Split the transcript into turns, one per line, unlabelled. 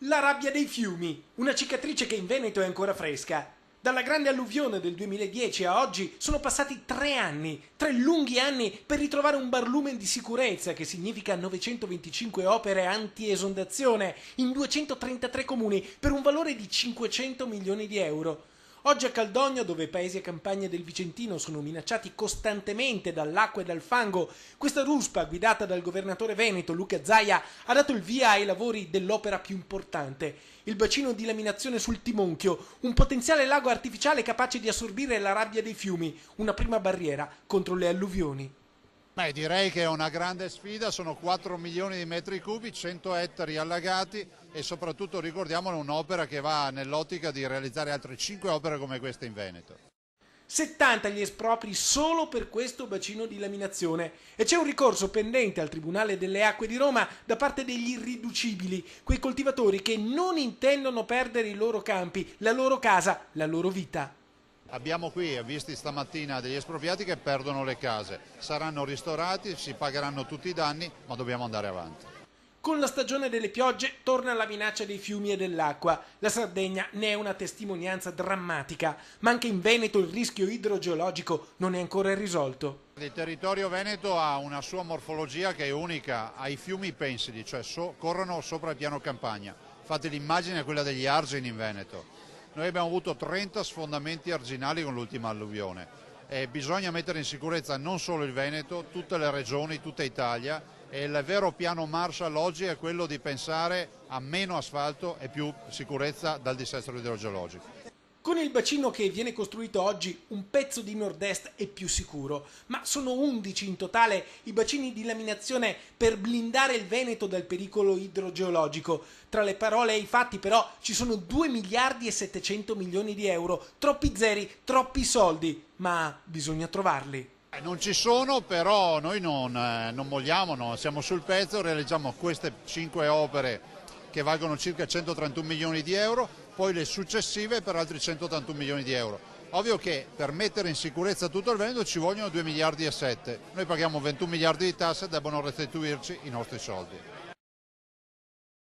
La rabbia dei fiumi, una cicatrice che in Veneto è ancora fresca. Dalla grande alluvione del 2010 a oggi sono passati 3 anni, 3 lunghi anni per ritrovare un barlume di sicurezza che significa 925 opere anti-esondazione in 233 comuni per un valore di 500 milioni di euro. Oggi a Caldogno, dove paesi e campagne del Vicentino sono minacciati costantemente dall'acqua e dal fango, questa ruspa, guidata dal governatore veneto Luca Zaia, ha dato il via ai lavori dell'opera più importante, il bacino di laminazione sul Timonchio, un potenziale lago artificiale capace di assorbire la rabbia dei fiumi, una prima barriera contro le alluvioni.
Direi che è una grande sfida, sono 4 milioni di metri cubi, 100 ettari allagati e soprattutto ricordiamolo un'opera che va nell'ottica di realizzare altre 5 opere come queste in Veneto.
70 gli espropri solo per questo bacino di laminazione e c'è un ricorso pendente al Tribunale delle Acque di Roma da parte degli irriducibili, quei coltivatori che non intendono perdere i loro campi, la loro casa, la loro vita.
Abbiamo qui, visti stamattina, degli espropriati che perdono le case, saranno ristorati, si pagheranno tutti i danni, ma dobbiamo andare avanti.
Con la stagione delle piogge torna la minaccia dei fiumi e dell'acqua. La Sardegna ne è una testimonianza drammatica, ma anche in Veneto il rischio idrogeologico non è ancora risolto.
Il territorio veneto ha una sua morfologia che è unica, ai fiumi pensili, cioè corrono sopra il piano campagna. Fate l'immagine quella degli argini in Veneto. Noi abbiamo avuto 30 sfondamenti arginali con l'ultima alluvione e bisogna mettere in sicurezza non solo il Veneto, tutte le regioni, tutta Italia, e il vero piano Marshall oggi è quello di pensare a meno asfalto e più sicurezza dal dissesto idrogeologico.
Con il bacino che viene costruito oggi un pezzo di nord-est è più sicuro, ma sono 11 in totale i bacini di laminazione per blindare il Veneto dal pericolo idrogeologico. Tra le parole e i fatti però ci sono 2 miliardi e 700 milioni di euro, troppi zeri, troppi soldi, ma bisogna trovarli.
Non ci sono, però noi non molliamo, no? Siamo sul pezzo, realizziamo queste 5 opere che valgono circa 131 milioni di euro, poi le successive per altri 181 milioni di euro. Ovvio che per mettere in sicurezza tutto il Veneto ci vogliono 2 miliardi e 7. Noi paghiamo 21 miliardi di tasse e debbono restituirci i nostri soldi.